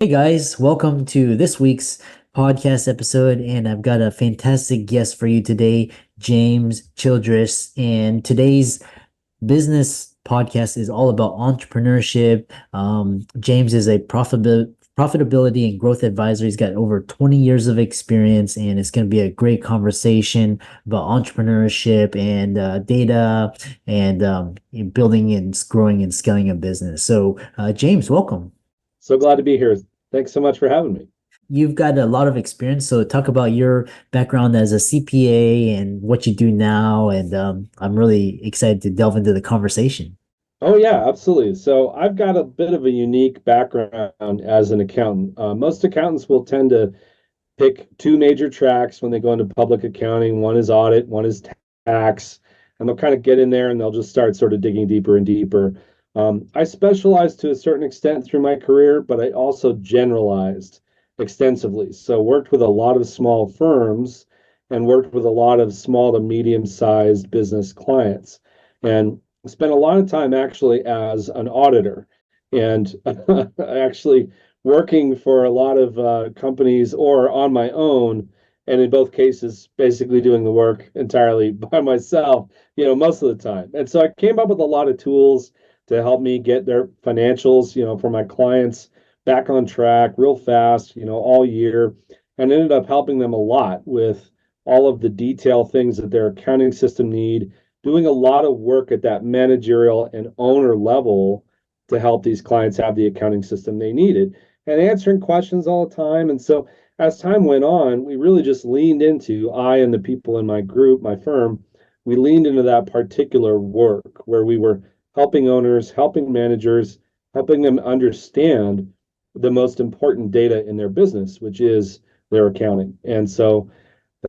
Hey guys, welcome to this week's podcast episode, and I've got a fantastic guest for you today, James Childress. And today's business podcast is all about entrepreneurship. James is a profitability and growth advisor. He's got over 20 years of experience, and it's going to be a great conversation about entrepreneurship and data and building and growing and scaling a business. So, James, welcome. So glad to be here. Thanks so much for having me. You've got a lot of experience, so talk about your background as a CPA and what you do now. And I'm really excited to delve into the conversation. Oh, yeah, absolutely. So I've got a bit of a unique background as an accountant. Most accountants will tend to pick two major tracks when they go into public accounting. One is audit, one is tax, and they'll kind of get in there and they'll just start sort of digging deeper and deeper. I specialized to a certain extent through my career, but I also generalized extensively. So worked with a lot of small firms and worked with a lot of small to medium-sized business clients, and spent a lot of time actually as an auditor and actually working for a lot of companies or on my own, and in both cases, basically doing the work entirely by myself, most of the time. And so I came up with a lot of tools to help me get their financials, for my clients back on track real fast, all year, and ended up helping them a lot with all of the detail things that their accounting system need, doing a lot of work at that managerial and owner level to help these clients have the accounting system they needed and answering questions all the time. And so as time went on, we really just leaned into, I and the people in my group, my firm, we leaned into that particular work where we were helping owners, helping managers, helping them understand the most important data in their business, which is their accounting. And so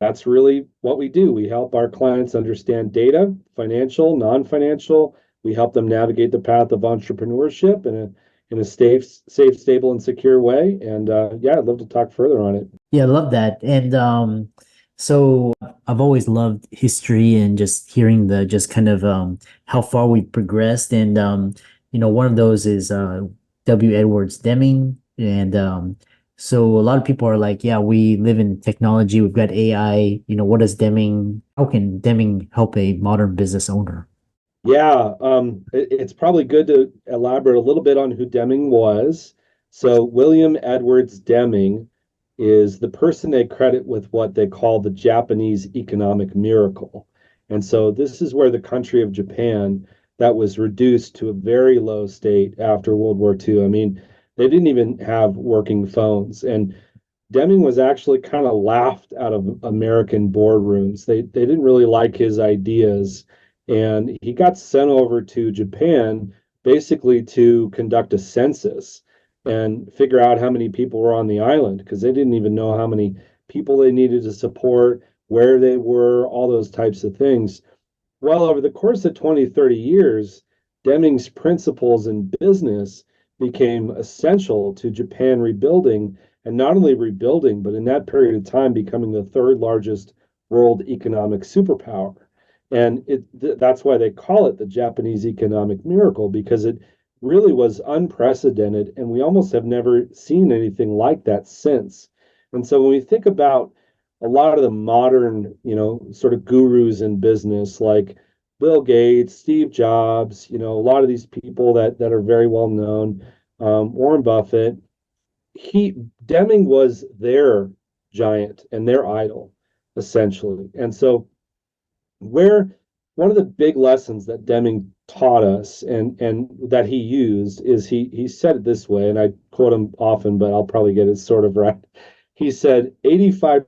that's really what we do. We help our clients understand data, financial, non-financial. We help them navigate the path of entrepreneurship in a safe, stable, and secure way. And yeah, I'd love to talk further on it. Yeah, I love that. And so I've always loved history and just hearing the just kind of how far we've progressed. And one of those is W. Edwards Deming. And so a lot of people are like, yeah, we live in technology, we've got AI. What does how can Deming help a modern business owner? Yeah, it's probably good to elaborate a little bit on who Deming was. So William Edwards Deming is the person they credit with what they call the Japanese economic miracle. And so this is where the country of Japan that was reduced to a very low state after World War II. I mean, they didn't even have working phones. And Deming was actually kind of laughed out of American boardrooms. They didn't really like his ideas, and he got sent over to Japan basically to conduct a census and figure out how many people were on the island because they didn't even know how many people they needed to support, where they were, all those types of things. Well, over the course of 20, 30 years, Deming's principles in business became essential to Japan rebuilding, and not only rebuilding, but in that period of time becoming the third largest world economic superpower. And that's why they call it the Japanese economic miracle, because it really was unprecedented, and we almost have never seen anything like that since. And so when we think about a lot of the modern, sort of gurus in business like Bill Gates, Steve Jobs, a lot of these people that are very well known, Warren Buffett, he Deming was their giant and their idol, essentially. And so where one of the big lessons that Deming taught us and that he used is he said it this way, and I quote him often, but I'll probably get it sort of right. He said 85%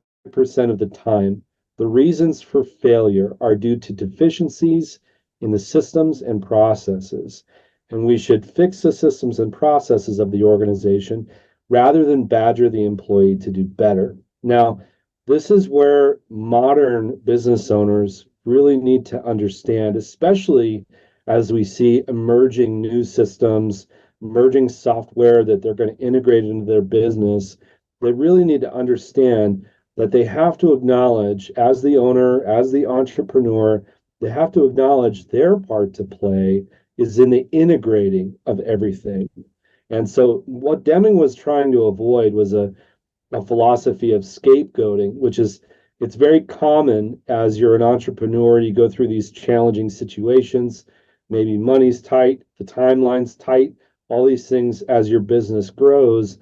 of the time, the reasons for failure are due to deficiencies in the systems and processes. And we should fix the systems and processes of the organization rather than badger the employee to do better. Now, this is where modern business owners really need to understand, especially as we see emerging new systems, emerging software that they're going to integrate into their business. They really need to understand that they have to acknowledge, as the owner, as the entrepreneur, they have to acknowledge their part to play is in the integrating of everything. And so what Deming was trying to avoid was a philosophy of scapegoating, which is it's very common as you're an entrepreneur, you go through these challenging situations, maybe money's tight, the timeline's tight, all these things as your business grows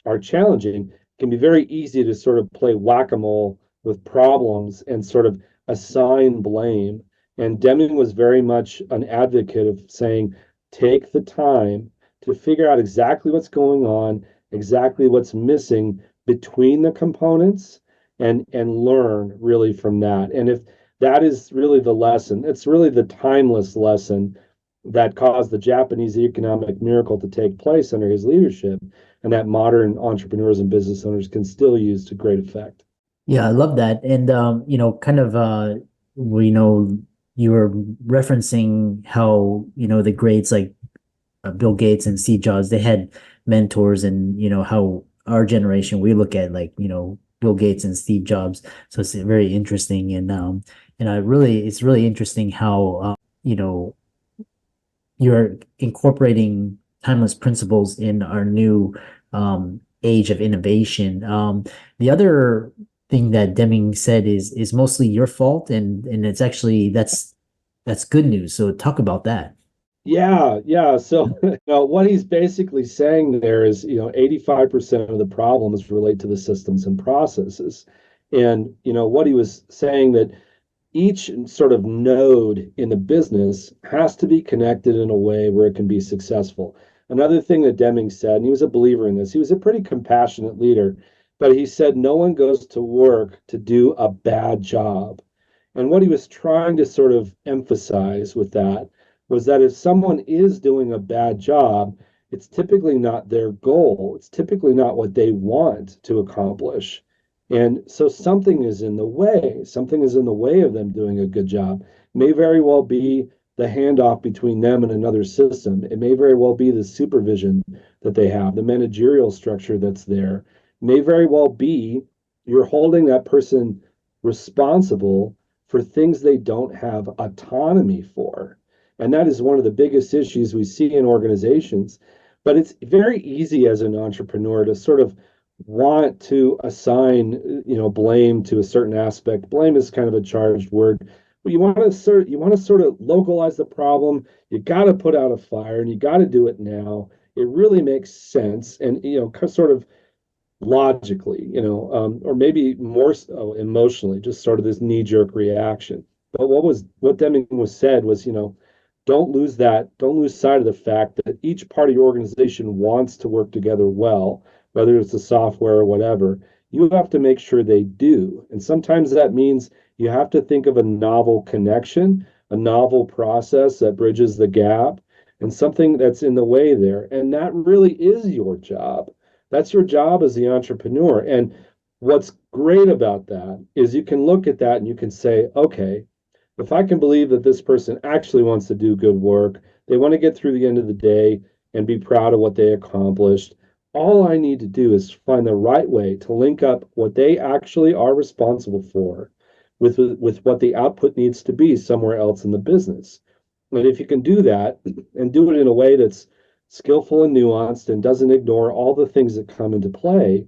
are challenging. It can be very easy to sort of play whack-a-mole with problems and sort of assign blame. And Deming was very much an advocate of saying, take the time to figure out exactly what's going on, exactly what's missing between the components and learn really from that. And if that is really the lesson, it's really the timeless lesson that caused the Japanese economic miracle to take place under his leadership, and that modern entrepreneurs and business owners can still use to great effect. Yeah, I love that. And kind of we know you were referencing how, the greats like Bill Gates and Steve Jobs, they had mentors, and how our generation we look at like, Bill Gates and Steve Jobs. So it's very interesting, and it's really interesting how you're incorporating timeless principles in our new age of innovation. The other thing that Deming said is mostly your fault, and it's actually that's good news. So talk about that. Yeah, yeah. So, what he's basically saying there is, 85% of the problems relate to the systems and processes. And, what he was saying that each sort of node in the business has to be connected in a way where it can be successful. Another thing that Deming said, and he was a believer in this, he was a pretty compassionate leader, but he said no one goes to work to do a bad job. And what he was trying to sort of emphasize with that was that if someone is doing a bad job, it's typically not their goal. It's typically not what they want to accomplish. And so something is in the way. Something is in the way of them doing a good job. It may very well be the handoff between them and another system. It may very well be the supervision that they have, the managerial structure that's there. It may very well be you're holding that person responsible for things they don't have autonomy for. And that is one of the biggest issues we see in organizations. But it's very easy as an entrepreneur to sort of want to assign, blame to a certain aspect. Blame is kind of a charged word, but you want to sort of localize the problem. You got to put out a fire, and you got to do it now. It really makes sense, and sort of logically, or maybe more so emotionally, just sort of this knee-jerk reaction. But what Deming was said was, don't lose sight of the fact that each part of your organization wants to work together well, whether it's the software or whatever. You have to make sure they do. And sometimes that means you have to think of a novel connection, a novel process that bridges the gap, and something that's in the way there. And that really is your job. That's your job as the entrepreneur. And what's great about that is you can look at that and you can say, okay, if I can believe that this person actually wants to do good work, they want to get through the end of the day and be proud of what they accomplished, all I need to do is find the right way to link up what they actually are responsible for with what the output needs to be somewhere else in the business. And if you can do that and do it in a way that's skillful and nuanced and doesn't ignore all the things that come into play,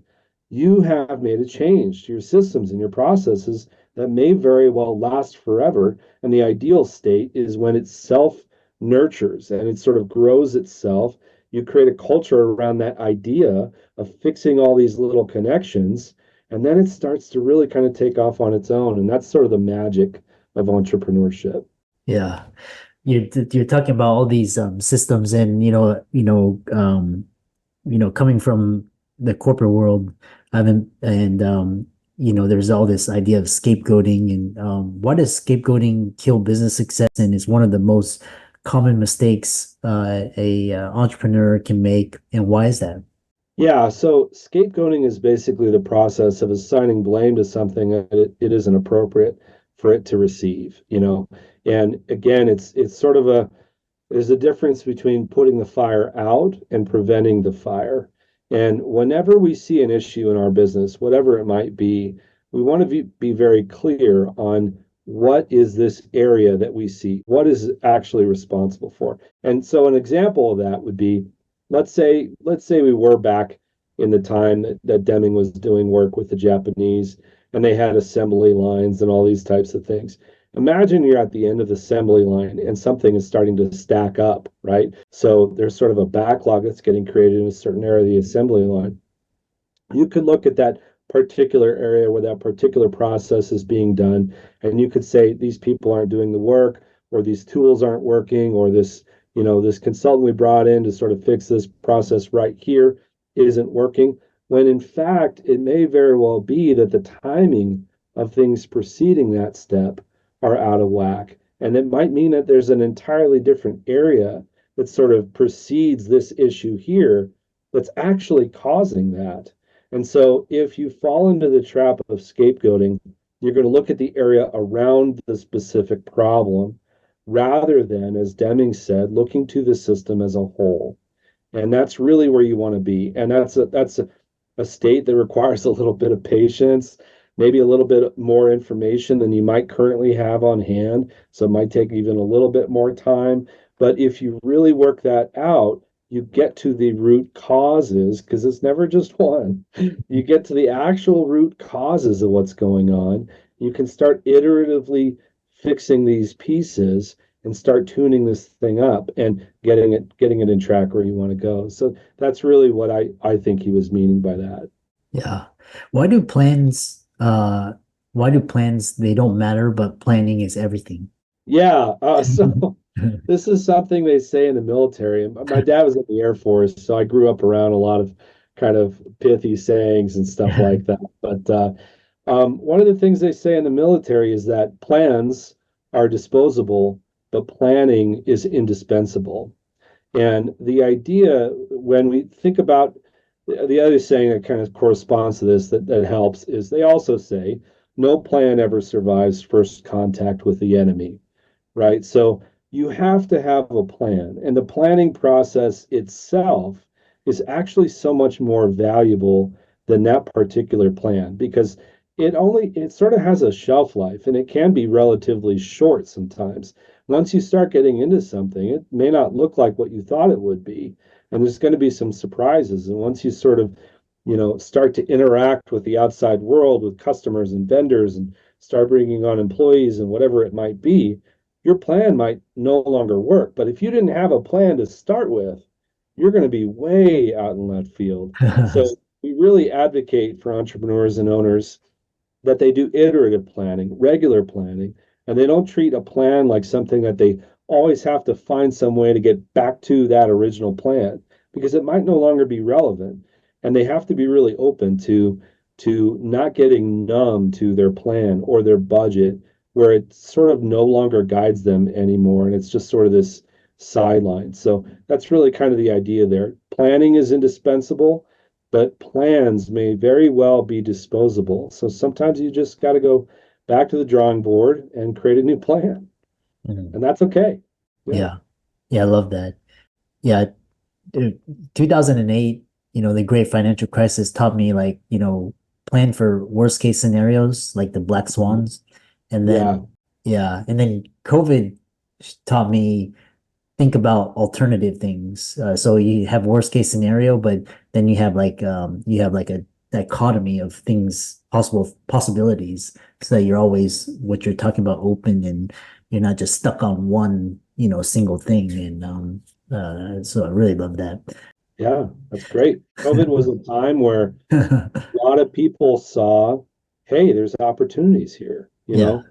you have made a change to your systems and your processes that may very well last forever. And the ideal state is when it self nurtures and it sort of grows itself. You create a culture around that idea of fixing all these little connections, and then it starts to really kind of take off on its own. And that's sort of the magic of entrepreneurship. Yeah. You're talking about all these systems, and coming from the corporate world, I've been, and there's all this idea of scapegoating, and why does scapegoating kill business success? And it's one of the most common mistakes a entrepreneur can make, and why is that? Yeah, so scapegoating is basically the process of assigning blame to something that it isn't appropriate for it to receive, And again, it's sort of there's a difference between putting the fire out and preventing the fire. And whenever we see an issue in our business, whatever it might be, we want to be very clear on what is this area that we see, what is it actually responsible for. And so an example of that would be let's say we were back in the time that Deming was doing work with the Japanese and they had assembly lines and all these types of things. Imagine you're at the end of the assembly line and something is starting to stack up, right? So there's sort of a backlog that's getting created in a certain area of the assembly line. You could look at that particular area where that particular process is being done, and you could say these people aren't doing the work, or these tools aren't working, or this consultant we brought in to sort of fix this process right here isn't working. When in fact, it may very well be that the timing of things preceding that step are out of whack. And it might mean that there's an entirely different area that sort of precedes this issue here that's actually causing that. And so if you fall into the trap of scapegoating, you're going to look at the area around the specific problem rather than, as Deming said, looking to the system as a whole. And that's really where you want to be. And that's a state that requires a little bit of patience, maybe a little bit more information than you might currently have on hand. So it might take even a little bit more time. But if you really work that out, you get to the root causes because it's never just one. You get to the actual root causes of what's going on. You can start iteratively fixing these pieces and start tuning this thing up and getting it in track where you want to go. So that's really what I think he was meaning by that. Yeah. Why do plans why do plans they don't matter, but planning is everything? Yeah. So this is something they say in the military. My dad was in the Air Force, so I grew up around a lot of kind of pithy sayings and stuff like that. But one of the things they say in the military is that plans are disposable, but planning is indispensable. And the idea, when we think about the other saying that kind of corresponds to this that helps is they also say no plan ever survives first contact with the enemy, right? So you have to have a plan, and the planning process itself is actually so much more valuable than that particular plan because it sort of has a shelf life and it can be relatively short sometimes. Once you start getting into something, it may not look like what you thought it would be, and there's going to be some surprises. And once you sort of start to interact with the outside world, with customers and vendors, and start bringing on employees and whatever it might be, your plan might no longer work. But if you didn't have a plan to start with, you're going to be way out in left field. So we really advocate for entrepreneurs and owners that they do iterative planning, regular planning, and they don't treat a plan like something that they always have to find some way to get back to that original plan because it might no longer be relevant. And they have to be really open to not getting numb to their plan or their budget where it sort of no longer guides them anymore and it's just sort of this sideline. So that's really kind of the idea there. Planning is indispensable, but plans may very well be disposable. So sometimes you just got to go back to the drawing board and create a new plan. Mhm. And that's okay. Yeah. Yeah. Yeah, I love that. Yeah, 2008, the great financial crisis taught me like, plan for worst case scenarios, like the black swans. And Yeah. then, yeah, and then COVID taught me think about alternative things. So you have worst case scenario, but then you have like a dichotomy of things, possibilities, so that you're always what you're talking about open and you're not just stuck on one, single thing. And so I really love that. Yeah. That's great. COVID was a time where a lot of people saw, hey, there's opportunities here, Yeah.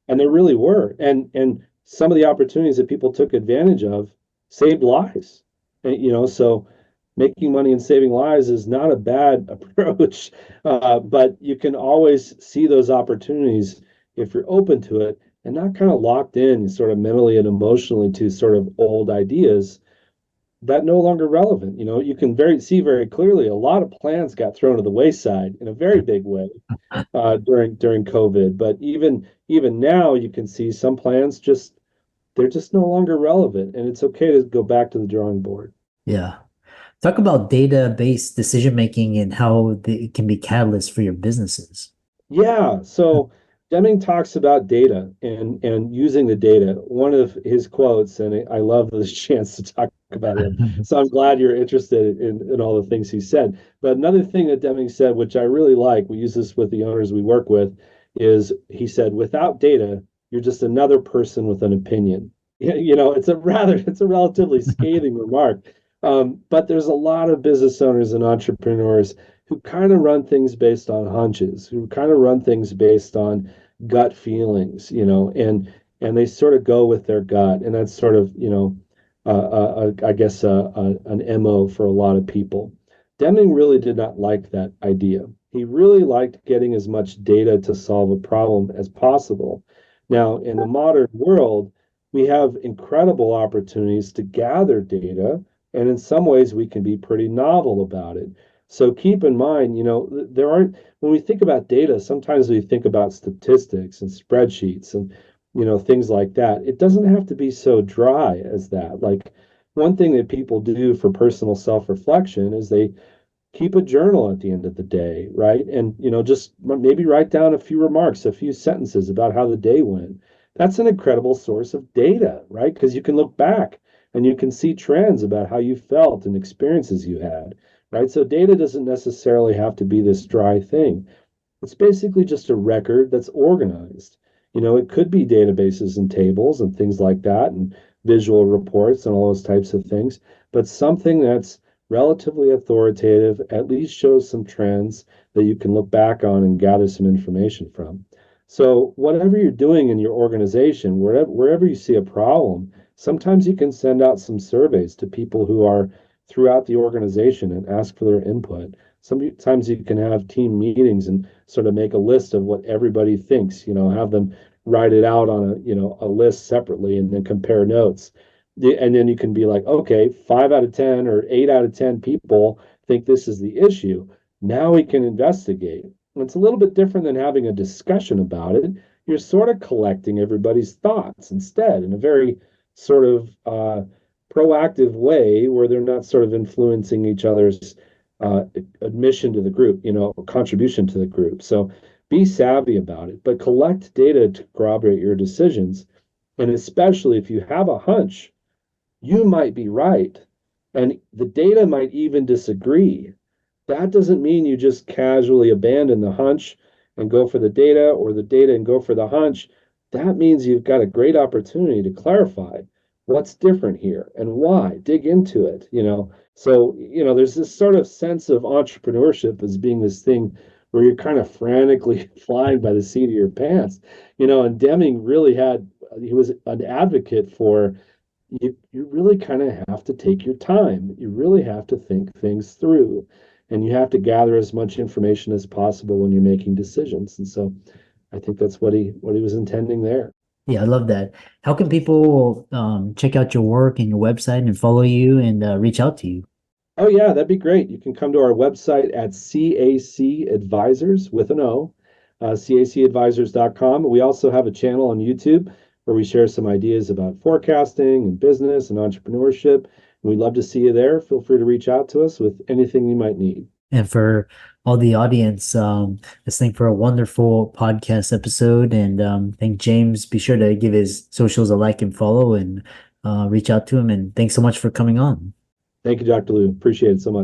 and there really were. And some of the opportunities that people took advantage of saved lives. And, so making money and saving lives is not a bad approach, but you can always see those opportunities if you're open to it and not kind of locked in sort of mentally and emotionally to sort of old ideas that no longer relevant. You can see very clearly a lot of plans got thrown to the wayside in a very big way during COVID. But even now, you can see some plans they're just no longer relevant, and it's okay to go back to the drawing board. Yeah. Talk about data-based decision making and how it can be catalyst for your businesses. Yeah. So Deming talks about data and using the data. One of his quotes, and I love this chance to talk about him. So I'm glad you're interested in all the things he said. But another thing that Deming said, which I really like, we use this with the owners we work with, is he said, without data, you're just another person with an opinion. It's a relatively scathing remark. But there's a lot of business owners and entrepreneurs who kind of run things based on hunches, who kind of run things based on gut feelings, and they sort of go with their gut, and that's sort of, I guess, an MO for a lot of people. Deming really did not like that idea. He really liked getting as much data to solve a problem as possible. Now, in the modern world, we have incredible opportunities to gather data, and in some ways, we can be pretty novel about it. So keep in mind, when we think about data, sometimes we think about statistics and spreadsheets and things like that. It doesn't have to be so dry as that. Like, one thing that people do for personal self-reflection is they keep a journal at the end of the day, right? And just maybe write down a few remarks, a few sentences about how the day went. That's an incredible source of data, right? Because you can look back and you can see trends about how you felt and experiences you had, right? So data doesn't necessarily have to be this dry thing. It's basically just a record that's organized. It could be databases and tables and things like that, and visual reports and all those types of things, but something that's relatively authoritative, at least shows some trends that you can look back on and gather some information from. So, whatever you're doing in your organization, wherever you see a problem, sometimes you can send out some surveys to people who are throughout the organization and ask for their input. Sometimes you can have team meetings and sort of make a list of what everybody thinks, have them write it out on a list separately and then compare notes. And then you can be like, okay, 5 out of 10 or 8 out of 10 people think this is the issue. Now we can investigate. It's a little bit different than having a discussion about it. You're sort of collecting everybody's thoughts instead in a very sort of proactive way where they're not sort of influencing each other's admission to the group, contribution to the group. So be savvy about it, but collect data to corroborate your decisions. And especially if you have a hunch, you might be right, and the data might even disagree. That doesn't mean you just casually abandon the hunch and go for the data, or the data and go for the hunch. That means you've got a great opportunity to clarify what's different here and why. Dig into it, So, there's this sort of sense of entrepreneurship as being this thing where you're kind of frantically flying by the seat of your pants, and Deming really he was an advocate for you really kind of have to take your time. You really have to think things through, and you have to gather as much information as possible when you're making decisions. And so I think that's what he was intending there. Yeah, I love that. How can people check out your work and your website and follow you and reach out to you? Oh yeah, that'd be great. You can come to our website at CAC Advisors with an O, cacadvisors.com. We also have a channel on YouTube where we share some ideas about forecasting and business and entrepreneurship. And we'd love to see you there. Feel free to reach out to us with anything you might need. And for all the audience, let's thank for a wonderful podcast episode. And thank James. Be sure to give his socials a like and follow and reach out to him. And thanks so much for coming on. Thank you, Dr. Lou. Appreciate it so much.